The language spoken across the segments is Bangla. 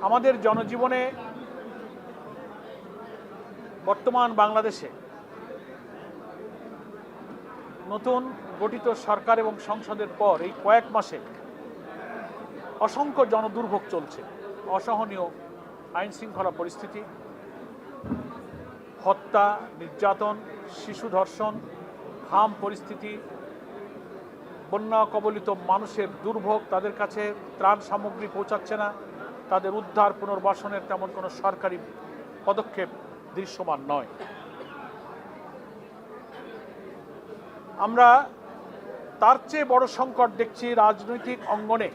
আমাদের জনজীবনে বর্তমান বাংলাদেশে নতুন গঠিত সরকার এবং সংসদের পর এই কয়েক মাসে অসংখ্য জনদুর্ভোগ চলছে। অসহনীয় আইন শৃঙ্খলা পরিস্থিতি, হত্যা, নির্যাতন, শিশু ধর্ষণ, হাম পরিস্থিতি, বন্যা কবলিত মানুষের দুর্ভোগ, তাদের কাছে ত্রাণ সামগ্রী পৌঁছাচ্ছে না, তাদের উদ্ধার পুনর্বাসনের তেমন কোনো সরকারি পদক্ষেপ দৃশ্যমান নয়। আমরা তার চেয়ে বড় সংকট দেখছি রাজনৈতিক অঙ্গনে।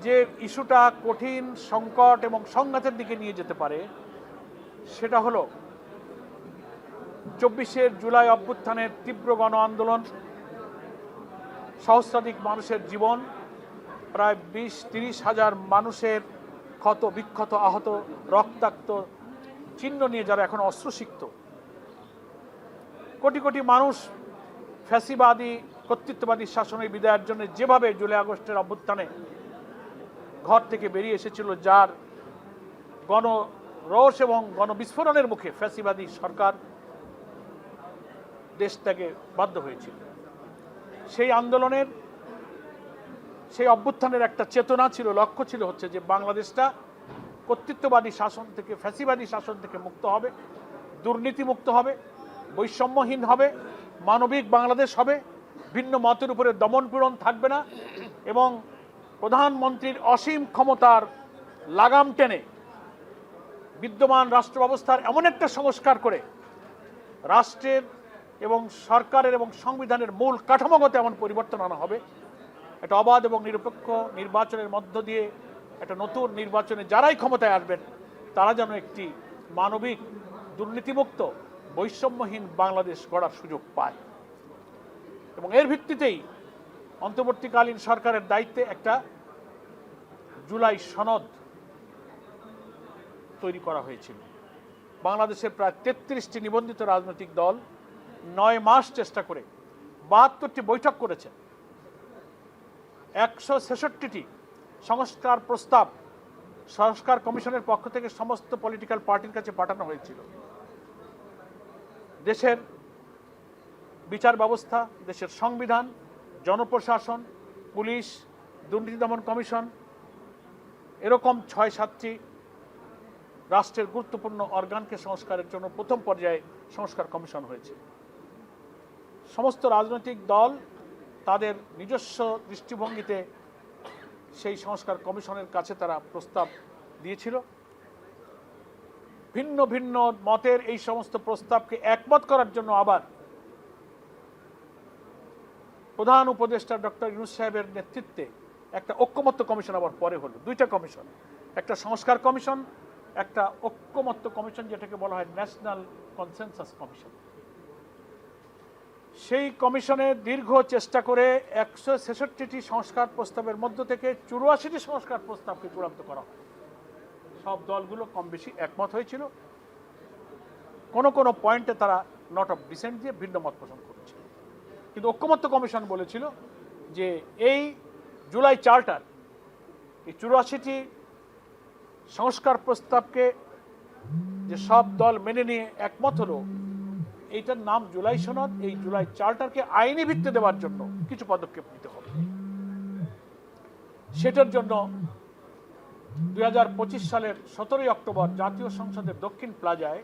যে ইস্যুটা কঠিন, সংকট এবং সংঘাতের দিকে নিয়ে যেতে পারে সেটা হলো 24শে জুলাই অভ্যুত্থানের তীব্র গণ আন্দোলন, সহস্রাধিক মানুষের জীবন, প্রায় 20-30 হাজার মানুষের ক্ষত বিক্ষত, আহত, রক্তাক্ত চিহ্ন নিয়ে যারা এখন অস্ত্রসিক্ত, কোটি কোটি মানুষ ফ্যাসিবাদী কর্তৃত্ববাদী শাসনের বিদায়ের জন্য যেভাবে জুলাই আগস্টের অভ্যুত্থানে ঘর থেকে বেরিয়ে এসেছিল, যার গণরোষ এবং গণবিস্ফোরণের মুখে ফ্যাসিবাদী সরকার দেশ ত্যাগে বাধ্য হয়েছিল। সেই আন্দোলনের, সেই অভ্যুত্থানের একটা চেতনা ছিল, লক্ষ্য ছিল হচ্ছে যে বাংলাদেশটা কর্তৃত্ববাদী শাসন থেকে, ফ্যাসিবাদী শাসন থেকে মুক্ত হবে, দুর্নীতিমুক্ত হবে, বৈষম্যহীন হবে, মানবিক বাংলাদেশ হবে, ভিন্ন মতের উপরে দমন পীড়ন থাকবে না এবং প্রধানমন্ত্রীর অসীম ক্ষমতার লাগাম টেনে বিদ্যমান রাষ্ট্র ব্যবস্থার এমন একটা সংস্কার করে রাষ্ট্রের এবং সরকারের এবং সংবিধানের মূল কাঠামোগত এমন পরিবর্তন আনা হবে, একটা অবাধ এবং নিরপেক্ষ নির্বাচনের মধ্য দিয়ে একটা নতুন নির্বাচনে যারাই ক্ষমতায় আসবেন তারা যেন একটি মানবিক, দুর্নীতিমুক্ত, বৈষম্যহীন বাংলাদেশ গড়ার সুযোগ পায়। এবং এর ভিত্তিতেই অন্তর্বর্তীকালীন সরকারের দায়িত্বে একটা জুলাই সনদ তৈরি করা হয়েছিল। বাংলাদেশের প্রায় 33টি নিবন্ধিত রাজনৈতিক দল 9 মাস চেষ্টা করে 72টি বৈঠক করেছে। 166টি সংস্কার প্রস্তাব সংস্কার কমিশনের পক্ষ থেকে সমস্ত পলিটিক্যাল পার্টির কাছে পাঠানো হয়েছিল। দেশের বিচার ব্যবস্থা, দেশের সংবিধান, জনপ্রশাসন, পুলিশ, দুর্নীতি দমন কমিশন, এরকম 6-7টি রাষ্ট্রের গুরুত্বপূর্ণ অর্গানকে সংস্কারের জন্য প্রথম পর্যায়ে সংস্কার কমিশন হয়েছে। সমস্ত রাজনৈতিক দল তাদের নিজস্ব দৃষ্টিভঙ্গিতে সেই সংস্কার কমিশনের কাছে তারা প্রস্তাব দিয়েছিল। ভিন্ন ভিন্ন মতের এই সমস্ত প্রস্তাবকে একমত করার জন্য আবার প্রধান উপদেষ্টা ডক্টর ইউনূস সাহেবের নেতৃত্বে একটা ঐক্যমত্য কমিশন আবার পরে হলো। 2টা কমিশন, একটা সংস্কার কমিশন, একটা ঐক্যমত্য কমিশন, যেটাকে বলা হয় ন্যাশনাল কনসেনসাস কমিশন। সেই কমিশনে দীর্ঘ চেষ্টা করে 166টি সংস্কার প্রস্তাবের মধ্য থেকে 84টি সংস্কার প্রস্তাবকে চূড়ান্ত করা হয়। সব দলগুলো কম বেশি একমত হয়েছিল। কোনো কোনো পয়েন্টে তারা নট অফ ডিসেন্ট দিয়ে ভিন্ন মত পোষণ করেছিল। কিন্তু ঐক্যমত্য কমিশন বলেছিল যে এই জুলাই চার্টার, এই 84টি সংস্কার প্রস্তাবকে যে সব দল মেনে নিয়ে একমত হলো, এইটার নাম জুলাই সনদ। এই জুলাই চার্টারকে আইনি ভিত্তি দেওয়ার জন্য কিছু পদক্ষেপ নিতে হবে। সেটার জন্য 2025 সালের 17ই অক্টোবর জাতীয় সংসদের দক্ষিণ প্লাজায়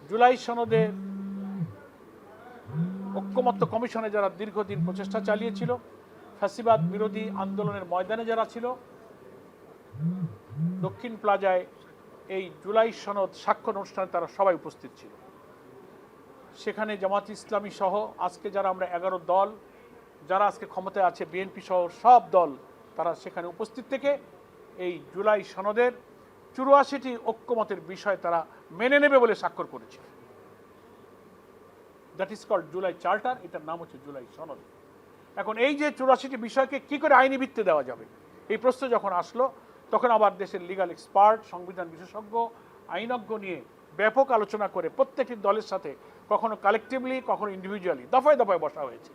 জুলাই সনদে ঐক্যমত্য কমিশনে যারা দীর্ঘদিন প্রচেষ্টা চালিয়েছিল, ফ্যাসিবাদ বিরোধী আন্দোলনের ময়দানে যারা ছিল, দক্ষিণ প্লাজায় এই জুলাই সনদ স্বাক্ষর অনুষ্ঠানে তারা সবাই উপস্থিত ছিল। সেখানে জামাত ইসলামী সহ আজকে যারা আমরা 11 দল যারা আজকে ক্ষমতায় আছে, বিএনপি সহ সব দল তারা সেখানে উপস্থিত থেকে এই জুলাই সনদের 84টি ঐক্যমতের বিষয় তারা মেনে নেবে বলে স্বাক্ষর করেছে। That is called July charter, এটার নাম হচ্ছে জুলাই সনদ। এখন এই যে 84টি বিষয়কে কি করে আইনি ভিত্তি দেওয়া যাবে, এই প্রশ্ন যখন আসলো, তখন আবার দেশের লিগাল এক্সপার্ট, সংবিধান বিশেষজ্ঞ, আইনজ্ঞ নিয়ে ব্যাপক আলোচনা করে প্রত্যেকটি দলের সাথে কখনো কালেকটিভলি কখনো ইন্ডিভিজুয়ালি দফায় দফায় বসা হয়েছে।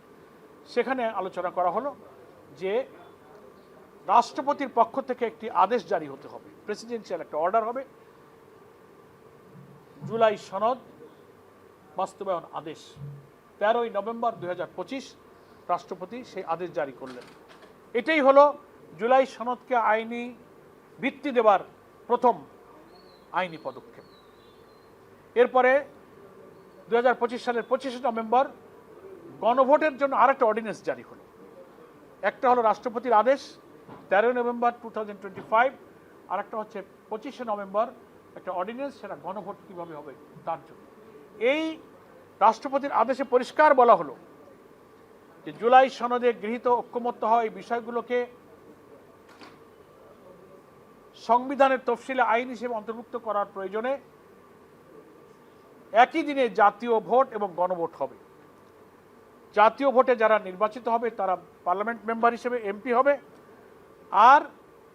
সেখানে আলোচনা করা হলো যে রাষ্ট্রপতির পক্ষ থেকে একটি আদেশ জারি হতে হবে, প্রেসিডেন্সিয়াল একটা অর্ডার হবে, জুলাই সনদ বাস্তবায়ন আদেশ। 13ই নভেম্বর 2025 রাষ্ট্রপতি সেই আদেশ জারি করলেন। এটাই হলো জুলাই সনদকে আইনি ভিত্তি দেবার প্রথম আইনি পদক্ষেপ। এরপরে 2025 সালের 25শে নভেম্বর গণভোটের জন্য আরেকটা অর্ডিন্যান্স জারি হলো। একটা হলো রাষ্ট্রপতির আদেশ 13 নভেম্বর 2025, আর একটা হচ্ছে 25শে নভেম্বর একটা অর্ডিন্যান্স, সেটা গণভোট কীভাবে হবে তার জন্য। এই রাষ্ট্রপতির আদেশে পরিষ্কার বলা হলো যে জুলাই সনদে গৃহীত ঐক্যমত্য হয় এই বিষয়গুলোকে সংবিধানের তফসিলে আইন হিসেবে অন্তর্ভুক্ত করার প্রয়োজনে একই দিনে জাতীয় ভোট এবং গণভোট হবে। জাতীয় ভোটে যারা নির্বাচিত হবে তারা পার্লামেন্ট মেম্বার হিসেবে এমপি হবে, আর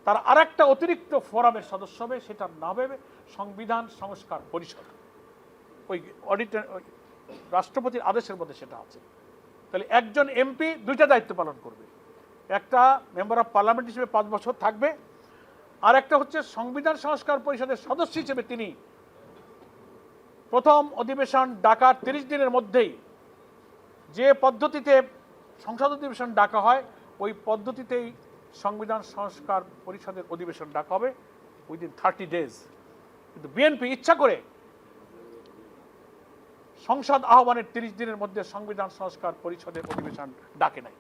তার আরেকটা অতিরিক্ত ফোরামের সদস্য হবে, সেটার নাম হবে সংবিধান সংস্কার পরিষদ। ওই রাষ্ট্রপতির আদেশের মধ্যে সেটা আছে। তাহলে একজন এমপি দুইটা দায়িত্ব পালন করবে, একটা মেম্বার অফ পার্লামেন্ট হিসেবে 5 বছর থাকবে, আর একটা হচ্ছে সংবিধান সংস্কার পরিষদের সদস্য হিসেবে তিনি প্রথম অধিবেশন ডাকার 30 দিনের মধ্যেই যে পদ্ধতিতে সংসদ অধিবেশন ডাকা হয় ওই পদ্ধতিতেই সংবিধান সংস্কার পরিষদের অধিবেশন ডাকা হবে উইদিন 30 ডেজ। কিন্তু বিএনপি ইচ্ছা করে সংসদ আহ্বানের 30 দিনের মধ্যে সংবিধান সংস্কার পরিষদের অধিবেশন ডাকে নাই,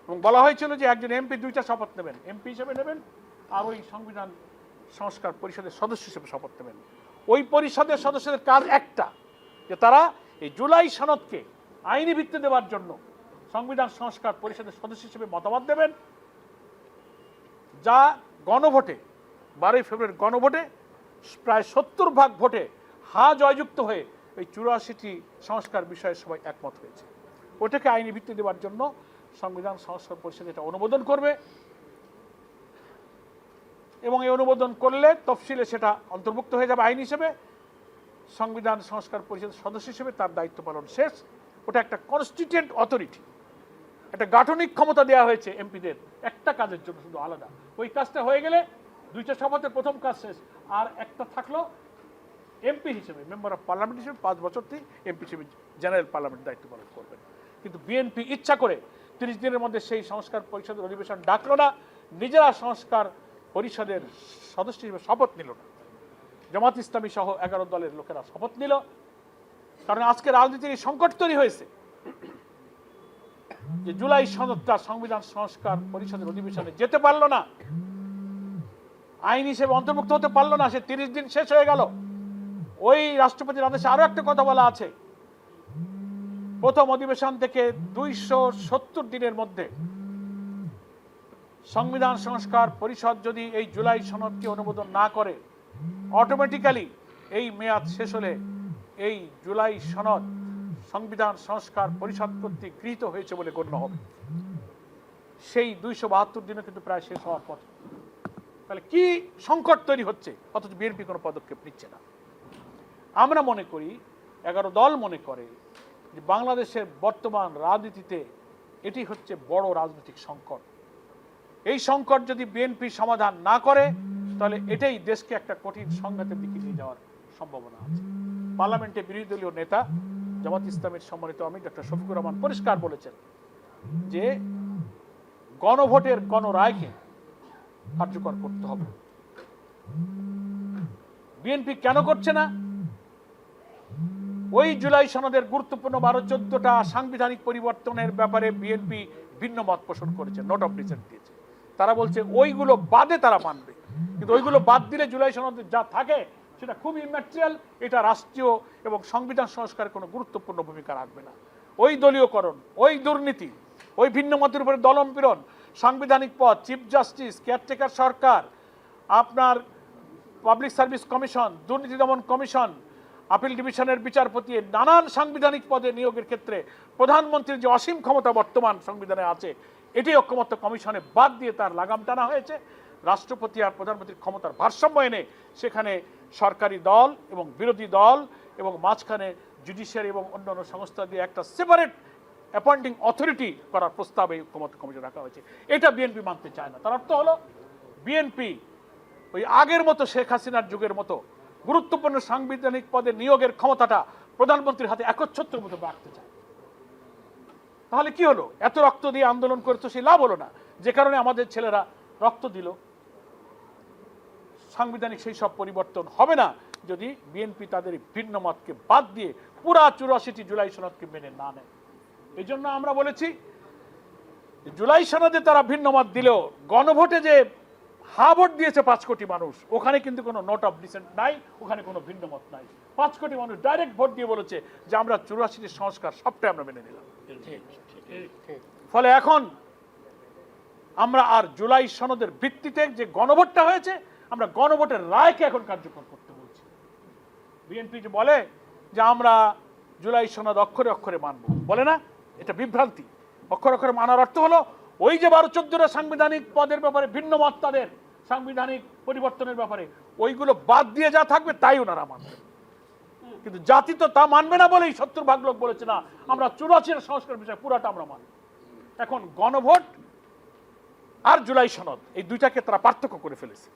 এবং বলা হয়েছিল যে একজন এমপি 2টা শপথ নেবেন, এমপি হিসেবে নেবেন আর ওই সংবিধান সংস্কার পরিষদের সদস্য হিসেবে শপথ নেবেন। ওই পরিষদের সদস্যদের কাজ একটা, যে তারা এই জুলাই সনদকে আইনি ভিত্তি দেওয়ার জন্য সংবিধান সংস্কার পরিষদের সদস্য হিসেবে মতামত দেবেন, যা গণভোটে 12ই ফেব্রুয়ারি গণভোটে প্রায় 70 ভাগ ভোটে হা জয়যুক্ত হয়ে এই 84টি সংস্কার বিষয়ে সবাই একমত হয়েছে। ওটাকে আইনি ভিত্তি দেওয়ার জন্য সংবিধান সংস্কার পরিষদ এটা অনুমোদন করবে, এবং এই অনুমোদন করলে তফসিলে সেটা অন্তর্ভুক্ত হয়ে যাবে আইন হিসেবে। সংবিধান সংস্কার পরিষদের সদস্য হিসেবে তার দায়িত্ব পালন শেষ। ওটা একটা কনস্টিটিউয়েন্ট অথরিটি, একটা গাঠনিক ক্ষমতা দেওয়া হয়েছে এমপিদের একটা কাজের জন্য শুধু আলাদা। ওই কাজটা হয়ে গেলে 2টা শপথের প্রথম কাজ শেষ, আর একটা থাকলো এমপি হিসেবে, মেম্বার অফ পার্লামেন্ট হিসেবে 5 বছরতেই এমপি হিসেবে জেনারেল পার্লামেন্ট দায়িত্ব পালন করবেন। কিন্তু বিএনপি ইচ্ছা করে 30 দিনের মধ্যে সেই সংস্কার পরিষদের অধিবেশন ডাকলো না, নিজেরা সংস্কার পরিষদের সদস্য হিসেবে শপথ নিল না। জামাত ইসলামী সহ 11 দলের লোকেরা শপথ নিল, কারণ আজকে রাজনীতির এই সংকট তৈরি হয়েছে যে জুলাই সনদটা সংবিধান সংস্কার পরিষদের অধিবেশনে যেতে পারলো না, আইন হিসেবে অন্তর্ভুক্ত হতে পারলো না। সে 30 দিন শেষ হয়ে গেল। ওই রাষ্ট্রপতির আদেশে আরো একটা কথা বলা আছে, প্রথম অধিবেশন থেকে 270 দিনের মধ্যে সংবিধান সংস্কার পরিষদ যদি এই জুলাই সনদকে অনুমোদন না করে, অটোমেটিক্যালি এই মেয়াদ শেষ হলে এই জুলাই সনদ সংবিধান সংস্কার পরিষদ কর্তৃক গৃহীত হয়েছে বলে গণ্য হবে। সেই 272 দিনে কিন্তু প্রায় শেষ হওয়ার পথ। তাহলে কি সংকট তৈরি হচ্ছে, অথচ বিএনপি কোনো পদক্ষেপ নিচ্ছে না। আমরা মনে করি, 11 দল মনে করে যে বাংলাদেশের বর্তমান রাজনীতিতে এটি হচ্ছে বড় রাজনৈতিক সংকট। এই সংকট যদি বিএনপি সমাধান না করে তাহলে এটাই দেশকে একটা কঠিন সংঘাতের দিকে নিয়ে যাওয়ার সম্ভাবনা আছে। পার্লামেন্টে বিরোধী দলীয় নেতা জামাত ইসলামের সম্মানিত আমির ডক্টর শফিকুর রহমান পরিষ্কার বলেছেন যে গণভোটের গণরায়কে কার্যকর করতে হবে। বিএনপি কেন করছে না? ওই জুলাই সনদের গুরুত্বপূর্ণ 12-14টা সাংবিধানিক পরিবর্তনের ব্যাপারে বিএনপি ভিন্ন মত পোষণ করেছে, নোট অফ ডিসেন্ট দিয়েছে। তারা বলছে ওইগুলো বাদে তারা মানবে, কিন্তু ওইগুলো বাদ দিলে জুলাই সনদে যা থাকে সেটা খুব ইম্যাটেরিয়াল, এটা রাষ্ট্রীয় এবং সংবিধান সংস্কারে কোনো গুরুত্বপূর্ণ ভূমিকা রাখবে না। ওই দলীয়করণ, ওই দুর্নীতি, ওই ভিন্ন মতের উপরে দলমপীড়ন, সাংবিধানিক পদ, চিফ জাস্টিস, কেয়ারটেকার সরকার, আপনার পাবলিক সার্ভিস কমিশন, দুর্নীতি দমন কমিশন, আপিল ডিভিশনের বিচারপতি, নানান সাংবিধানিক পদে নিয়োগের ক্ষেত্রে প্রধানমন্ত্রীর যে অসীম ক্ষমতা বর্তমান সংবিধানে আছে, এটি ঐক্যমত্য কমিশনে বাদ দিয়ে তার লাগাম টানা হয়েছে। রাষ্ট্রপতি আর প্রধানমন্ত্রীর ক্ষমতার ভারসাম্য এনে সেখানে সরকারি দল এবং বিরোধী দল এবং মাঝখানে জুডিশিয়ারি এবং অন্যান্য সংস্থা দিয়ে একটা সেপারেট অ্যাপয়েন্টিং অথরিটি করার প্রস্তাব এই ঐক্যমত্য কমিশন রাখা হয়েছে। এটা বিএনপি মানতে চায় না। তার অর্থ হলো বিএনপি ওই আগের মতো শেখ হাসিনার যুগের মতো গুরুত্বপূর্ণ সাংবিধানিক পদে নিয়োগের ক্ষমতাটা প্রধানমন্ত্রীর হাতে একচ্ছত্রের মতো রাখতে চায়। তাহলে কি হলো? এত রক্ত দিয়ে আন্দোলন করে তো সেই লাভ হলো না, যে কারণে আমাদের ছেলেরা রক্ত দিল। সাংবিধানিক সেই সব পরিবর্তন হবে না যদি বিএনপি তাদের ভিন্ন মতকে বাদ দিয়ে পুরা 84টি জুলাই সনদকে মেনে না নেয়। এই জন্য আমরা বলেছি জুলাই সনদে তারা ভিন্ন মত দিলেও গণভোটে যে হা ভোট দিয়েছে 5 কোটি মানুষ, ওখানে কিন্তু কোনো নোট অফ ডিসেন্ট নাই, ওখানে কোনো ভিন্ন মত নাই। 5 কোটি মানুষ ডাইরেক্ট ভোট দিয়ে বলেছে যে আমরা 84টি সংস্কার সবটাই আমরা মেনে নিলাম। ফলে এখন আমরা আর জুলাই সনদের ভিত্তিতে যে গণভোটটা হয়েছে, আমরা গণভোটের রায়কে এখন কার্যকর করতে বলছি। বিএনপি যে বলে যে আমরা জুলাই সনদ অক্ষরে অক্ষরে মানব, বলে না, এটা বিভ্রান্তি। অক্ষরে অক্ষরে মানার অর্থ হলো ওই যে 12-14টা সাংবিধানিক পদের ব্যাপারে ভিন্ন মত, তাদের সাংবিধানিক পরিবর্তনের ব্যাপারে, ওইগুলো বাদ দিয়ে যা থাকবে তাই ওনারা মানবে। কিন্তু জাতি তো তা মানবে না বলেই 70% লোক বলেছে না, আমরা 84 সংস্কার বিষয় পুরাটা আমরা মানব। এখন গণভোট আর জুলাই সনদ এই দুইটাকে তারা পার্থক্য করে ফেলেছে।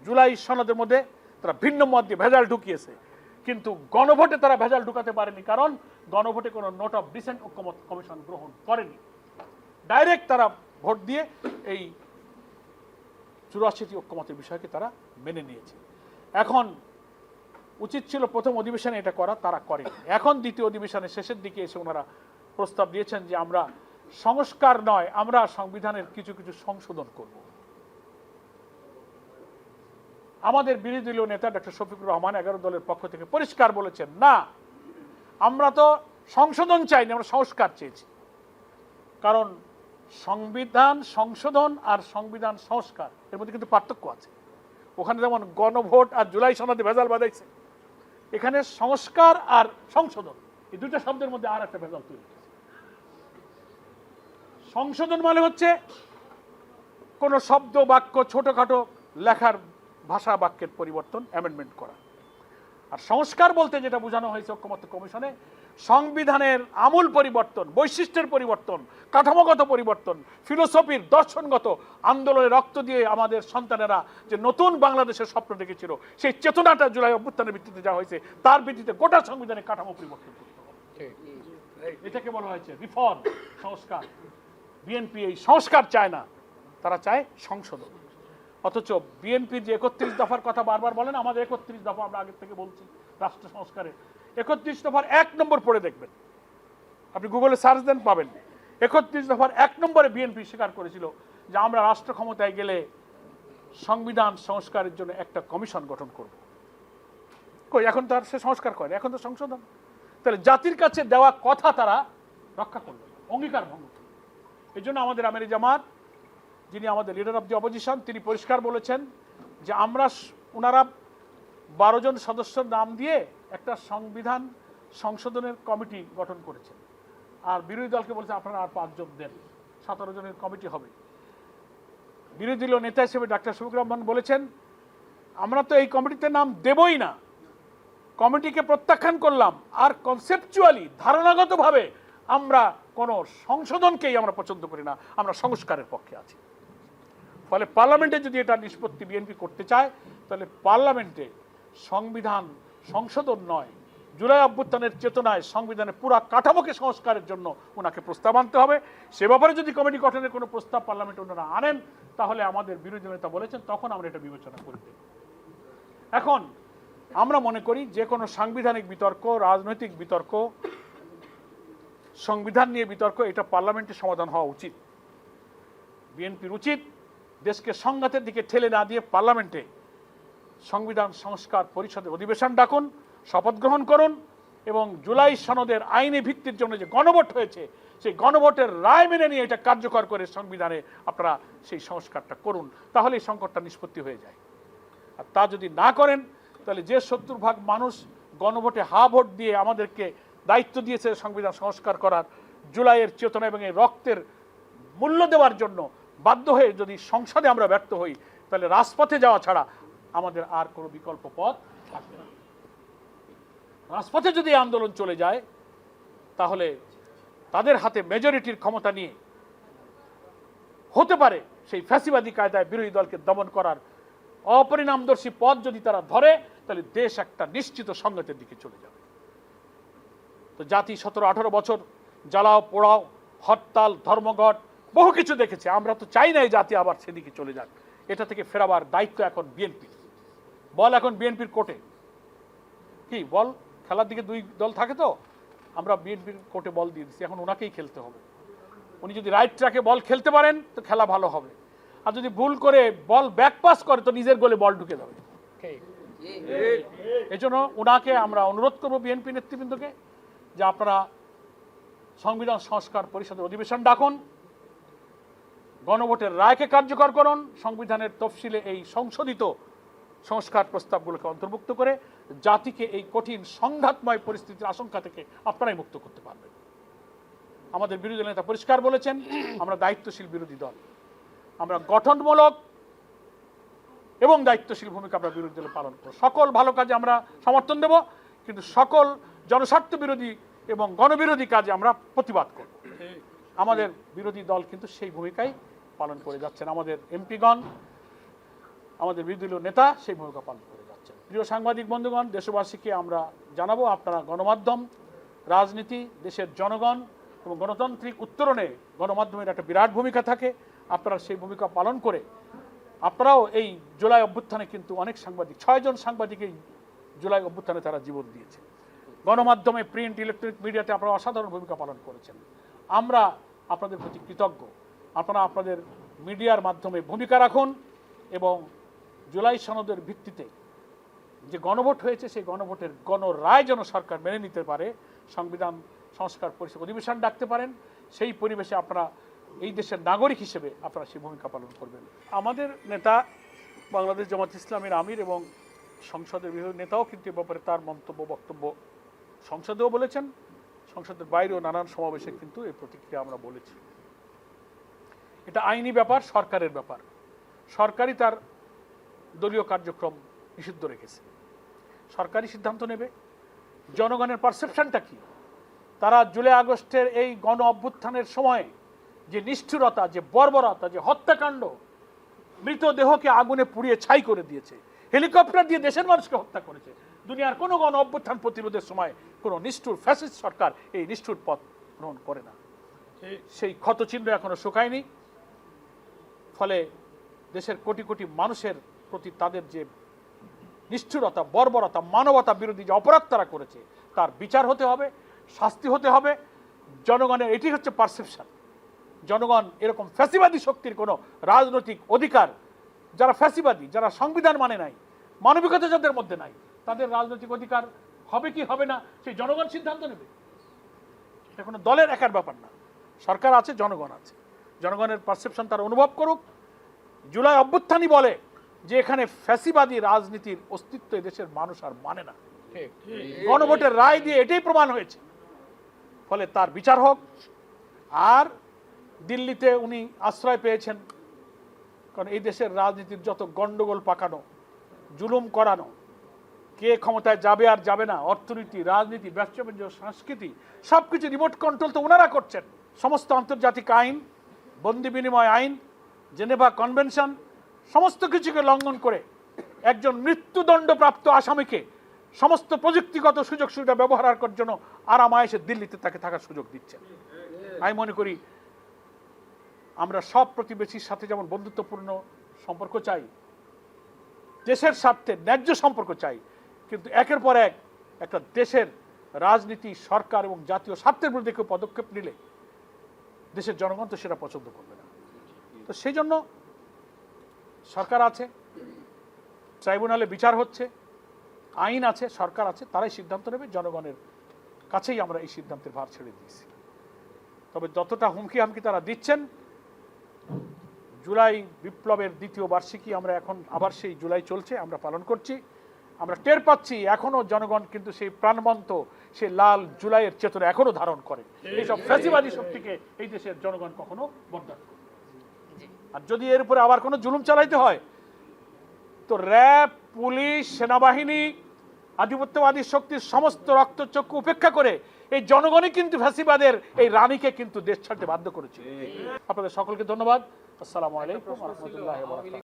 জুলাই সনদের মধ্যে তারা ভিন্ন মত দিয়ে ভেজাল ঢুকিয়েছে, কিন্তু গণভোটে তারা ভেজাল ঢুকাতে পারেনি, কারণ গণভোটে কোনো নোট অফ ডিসেন্ট ঐক্যমত কমিশন গ্রহণ করেনি। ডাইরেক্ট তারা ভোট দিয়ে এই 84টি ঐক্যমতের বিষয়কে তারা মেনে নিয়েছে। এখন উচিত ছিল প্রথম অধিবেশনে এটা করা, তারা করেনি। এখন দ্বিতীয় অধিবেশনের শেষের দিকে এসে ওনারা প্রস্তাব দিয়েছেন যে আমরা সংস্কার নয়, আমরা সংবিধানের কিছু কিছু সংশোধন করব। আমাদের বিরোধী দলীয় নেতা ডক্টর শফিকুর রহমান 11 দলের পক্ষ থেকে পরিষ্কার বলেছেন, না, আমরা তো সংশোধন চাইনি, আমরা সংস্কার চেয়েছি। কারণ সংবিধান সংশোধন আর সংবিধান সংস্কার এর মধ্যে কিন্তু পার্থক্য আছে। ওখানে যেমন গণভোট আর জুলাই সনদে ভেজাল বাঁধাইছে, এখানে সংস্কার আর সংশোধন এই দুটো শব্দের মধ্যে আর একটা ভেজাল তৈরি হয়েছে। সংশোধন মানে হচ্ছে কোন শব্দ বাক্য ছোটখাটো লেখার ভাষা বাক্যের পরিবর্তন, অ্যামেন্ডমেন্ট করা। আর সংস্কার বলতে যেটা বোঝানো হয়েছে ঐক্যমত্য কমিশনে, সংবিধানের আমূল পরিবর্তন, বৈশিষ্ট্যের পরিবর্তন, কাঠামোগত পরিবর্তন, ফিলোসফির দর্শনগত আন্দোলনে রক্ত দিয়ে আমাদের সন্তানেরা যে নতুন বাংলাদেশের স্বপ্ন দেখেছিল, সেই চেতনাটা জুলাই অভ্যুত্থানের ভিত্তিতে যা হয়েছে তার ভিত্তিতে গোটা সংবিধানের কাঠামো পরিবর্তন করতে হবে। এটাকে বলা হয়েছে রিফর্ম, সংস্কার। বিএনপি এই সংস্কার চায় না, তারা চায় সংশোধন। অথচ বিএনপি যে 31 দফার কথা বারবার বলেন, আমাদের 31 দফা আমরা আগে থেকে বলছি রাষ্ট্র সংস্কারে। 31 দফার 1 নম্বর পড়ে দেখবেন, আপনি গুগলে সার্চ দেন পাবেন। 31 দফার 1 নম্বরে বিএনপি স্বীকার করেছিল যে আমরা রাষ্ট্র ক্ষমতায় গেলে সংবিধান সংস্কারের জন্য একটা কমিশন গঠন করব। কই, এখন তো আর সে সংস্কার করে, এখন তো সংশোধন। তাহলে জাতির কাছে দেওয়া কথা তারা রক্ষা করল, অঙ্গীকার ভঙ্গ করল। এই জন্য আমাদের আমির জামাত, যিনি আমাদের লিডার অফ দি অপোজিশন, তিনি পরিষ্কার বলেছেন যে আমরা, ওনারা 12 জন সদস্যর নাম দিয়ে একটা সংবিধান সংশোধনের কমিটি গঠন করেছেন, আর বিরোধী দলকে বলছে আপনারা আর 5 জন দেন, 17 জনের কমিটি হবে। বিরোধী দলীয় নেতা হিসেবে ডাক্তার শফিকুর রহমান বলেছেন আমরা তো এই কমিটিতে নাম দেবই না, কমিটিকে প্রত্যাখ্যান করলাম, আর কনসেপচুয়ালি ধারণাগতভাবে আমরা কোনো সংশোধনকেই আমরা পছন্দ করি না, আমরা সংস্কারের পক্ষে আছি। ফলে পার্লামেন্টে যদি এটা নিষ্পত্তি বিএনপি করতে চায়, তাহলে পার্লামেন্টে সংবিধান সংশোধন নয়, জুলাই অভ্যুত্থানের চেতনায় সংবিধানের পুরা কাঠামোকে সংস্কারের জন্য ওনাকে প্রস্তাব আনতে হবে। সে ব্যাপারে যদি কমিটি গঠনের কোনো প্রস্তাব পার্লামেন্টে ওনারা আনেন, তাহলে আমাদের বিরোধী নেতা বলেছেন তখন আমরা এটা বিবেচনা করে দেব। এখন আমরা মনে করি যে কোনো সাংবিধানিক বিতর্ক, রাজনৈতিক বিতর্ক, সংবিধান নিয়ে বিতর্ক, এটা পার্লামেন্টে সমাধান হওয়া উচিত। বিএনপির উচিত দেশকে সংঘাতের দিকে ঠেলে না দিয়ে পার্লামেন্টে সংবিধান সংস্কার পরিষদের অধিবেশন ডাকুন, শপথ গ্রহণ করুন, এবং জুলাই সনদের আইনি ভিত্তির জন্য যে গণভোট হয়েছে, সেই গণভোটের রায় মেনে নিয়ে এটা কার্যকর করে সংবিধানে আপনারা সেই সংস্কারটা করুন, তাহলে এই সংকটটা নিষ্পত্তি হয়ে যায়। আর তা যদি না করেন, তাহলে যে 70% মানুষ গণভোটে হা ভোট দিয়ে আমাদেরকে দায়িত্ব দিয়েছে সংবিধান সংস্কার করার, জুলাইয়ের চেতনা এবং এই রক্তের মূল্য দেওয়ার জন্য বাধ্য হয়ে যদি সংসদে আমরা ব্যর্থ হই, তাহলে রাজপথে যাওয়া ছাড়া আমাদের আর কোনো বিকল্প পথ থাকবে না। রাজপথে যদি আন্দোলন চলে যায়, তাহলে তাদের হাতে মেজরিটির ক্ষমতা নিয়ে হতে পারে সেই ফ্যাসিবাদী কায়দায় বিরোধী দলকে দমন করার অপরিণামদর্শী পথ যদি তারা ধরে, তাহলে দেশ একটা নিশ্চিত সংঘাতের দিকে চলে যাবে। তো জাতি 17-18 বছর জ্বালাও পোড়াও, হরতাল, ধর্মঘট, বহু কিছু দেখেছে। আমরা তো চাই না এই জাতি আবার সেদিকে চলে যাক। এটা থেকে ফেরাবার দায়িত্ব এখন বিএনপির। বল এখন বিএনপির কোর্টে। কি বল খেলার দিকে দুই দল থাকে, তো আমরা বিএনপির কোর্টে বল দিয়ে দিচ্ছি, এখন ওনাকেই খেলতে হবে। উনি যদি রাইট ট্র্যাকে বল খেলতে পারেন তো খেলা ভালো হবে, আর যদি ভুল করে বল ব্যাক পাস করে তো নিজের গোলে বল ঢুকে যাবে। এই জন্য ওনাকে আমরা অনুরোধ করবো, বিএনপি নেতৃবৃন্দকে, যে আপনারা সংবিধান সংস্কার পরিষদের অধিবেশন ডাকুন, গণভোটের রায়কে কার্যকর করুন, সংবিধানের তফসিলে এই সংশোধিত সংস্কার প্রস্তাবগুলোকে অন্তর্ভুক্ত করে জাতিকে এই কঠিন সংঘাতময় পরিস্থিতির আশঙ্কা থেকে আপনারাই মুক্ত করতে পারবেন। আমাদের বিরোধী নেতা পরিষ্কার বলেছেন, আমরা দায়িত্বশীল বিরোধী দল, আমরা গঠনমূলক এবং দায়িত্বশীল ভূমিকা আমরা বিরোধী দলে পালন করব। সকল ভালো কাজে আমরা সমর্থন দেব, কিন্তু সকল জনস্বার্থ বিরোধী এবং গণবিরোধী কাজে আমরা প্রতিবাদ করব। আমাদের বিরোধী দল কিন্তু সেই ভূমিকাই পালন করে যাচ্ছেন। আমাদের এমপিগণ, আমাদের বিরোধী দলীয় নেতা সেই ভূমিকা পালন করে যাচ্ছেন। প্রিয় সাংবাদিক বন্ধুগণ, দেশবাসীকে আমরা জানাবো, আপনারা গণমাধ্যম, রাজনীতি, দেশের জনগণ এবং গণতান্ত্রিক উত্তরণে গণমাধ্যমের একটা বিরাট ভূমিকা থাকে। আপনারা সেই ভূমিকা পালন করে আপনারাও এই জুলাই অভ্যুত্থানে কিন্তু অনেক সাংবাদিক, 6 জন সাংবাদিক এই জুলাই অভ্যুত্থানে তারা জীবন দিয়েছে। গণমাধ্যমে, প্রিন্ট, ইলেকট্রনিক মিডিয়াতে আপনারা অসাধারণ ভূমিকা পালন করেছেন। আমরা আপনাদের প্রতি কৃতজ্ঞ। আপনারা আপনাদের মিডিয়ার মাধ্যমে ভূমিকা রাখুন এবং জুলাই সনদের ভিত্তিতে যে গণভোট হয়েছে সেই গণভোটের গণরায় যেন সরকার মেনে নিতে পারে, সংবিধান সংস্কার পরিষদ অধিবেশন ডাকতে পারেন, সেই পরিবেশে আপনারা এই দেশের নাগরিক হিসেবে আপনারা সেই ভূমিকা পালন করবেন। আমাদের নেতা বাংলাদেশ জামাত ইসলামের আমির এবং সংসদের বিরোধী নেতাও কিন্তু এ ব্যাপারে তার মন্তব্য, বক্তব্য সংসদেও বলেছেন, সংসদের বাইরেও নানান সমাবেশে কিন্তু এই প্রতিক্রিয়া আমরা বলেছি। এটা আইনি ব্যাপার, সরকারের ব্যাপার। সরকারই তার দলীয় কার্যক্রম নিষিদ্ধ রেখেছে, সরকারি সিদ্ধান্ত নেবে। জনগণের পারসেপশনটা কি? তারা জুলাই আগস্টের এই গণ অভ্যুত্থানের সময় যে নিষ্ঠুরতা, যে বর্বরতা, যে হত্যাকাণ্ড, মৃতদেহকে আগুনে পুড়িয়ে ছাই করে দিয়েছে, হেলিকপ্টার দিয়ে দেশের মানুষকে হত্যা করেছে। দুনিয়ার কোনো গণ অভ্যুত্থান প্রতিরোধের সময় কোনো নিষ্ঠুর ফ্যাসিস্ট সরকার এই নিষ্ঠুর পথ গ্রহণ করে না। সেই ক্ষতচিহ্ন এখনো শুকায়নি। ফলে দেশের কোটি কোটি মানুষের প্রতি তাদের যে নিষ্ঠুরতা, বর্বরতা, মানবতা বিরোধী যে অপরাধ তারা করেছে তার বিচার হতে হবে, শাস্তি হতে হবে। জনগণের এটি হচ্ছে পারসেপশন। জনগণ এরকম ফ্যাসিবাদী শক্তির কোনো রাজনৈতিক অধিকার, যারা ফ্যাসিবাদী, যারা সংবিধান মানে নাই, মানবিকতা যাদের মধ্যে নাই, তাদের রাজনৈতিক অধিকার হবে কি হবে না সেই জনগণ সিদ্ধান্ত নেবে। এটা কোনো দলের একার ব্যাপার না। সরকার আছে, জনগণ আছে। জনগণের পারসেপশন তারা অনুভব করুক। জুলাই অভ্যুত্থানই বলে যে এখানে ফ্যাসিবাদী রাজনীতির অস্তিত্ব দেশের মানুষ আর মানে না। গণভোটের রায় দিয়ে এটাই প্রমাণ হয়েছে। ফলে তার বিচার হোক। আর দিল্লিতে উনি আশ্রয় পেয়েছেন, কারণ এই দেশের রাজনীতির যত গন্ডগোল পাকানো, জুলুম করানো, কে ক্ষমতায় যাবে আর যাবে না, অর্থনীতি, রাজনীতি, ব্যবসা বাণিজ্য, সংস্কৃতি, সবকিছু রিমোট কন্ট্রোল তো ওনারা করছেন। সমস্ত আন্তর্জাতিক আইন, বন্দি বিনিময় আইন, জেনেভা কনভেনশন, সমস্ত কিছুকে লঙ্ঘন করে একজন মৃত্যুদণ্ডপ্রাপ্ত আসামিকে সমস্ত প্রযুক্তিগত সুযোগ সুবিধা ব্যবহার করার জন্য আরামায়েশে দিল্লিতে তাকে থাকার সুযোগ দিচ্ছেন। আমি মনে করি আমরা সব প্রতিবেশীর সাথে যেমন বন্ধুত্বপূর্ণ সম্পর্ক চাই, দেশের স্বার্থে ন্যায্য সম্পর্ক চাই, কিন্তু একের পর এক একটা দেশের রাজনীতি, সরকার এবং জাতীয় স্বার্থের বিরুদ্ধে কেউ পদক্ষেপ নিলে দেশের জনগণ তো সেটা পছন্দ করবে না। তো সেই জন্য সরকার আছে, ট্রাইব্যুনালে বিচার হচ্ছে, আইন আছে, সরকার আছে, তারাই সিদ্ধান্ত নেবে। জনগণের কাছেই আমরা এই সিদ্ধান্তের ভার ছেড়ে দিয়েছি। তবে যতটা হুমকি হামকি তারা দিচ্ছেন, জুলাই বিপ্লবের দ্বিতীয় বার্ষিকী আমরা এখন আবার সেই জুলাই চলছে, আমরা পালন করছি। আমরা টের পাচ্ছি এখনো জনগণ কিন্তু সেই প্রাণবন্ত, সেই লাল জুলাইয়ের চেতনা এখনো ধারণ করে। এইসব ফ্যাসিবাদী শক্তিকে এই দেশের জনগণ কখনো বরদাস্ত করে। আর যদি এর উপরে আবার কোনো জুলুম চালাইতে হয় তো র্যাব, পুলিশ, সেনাবাহিনী, আধিপত্যবাদী শক্তির সমস্ত রক্তচক্ষু উপেক্ষা করে এই জনগণই কিন্তু ফ্যাসিবাদের এই রানীকে কিন্তু দেশ ছাড়তে বাধ্য করেছে। আপনাদের সকলকে ধন্যবাদ। আসসালামু আলাইকুম ওয়া রাহমাতুল্লাহি ওয়া বারাকাতুহু।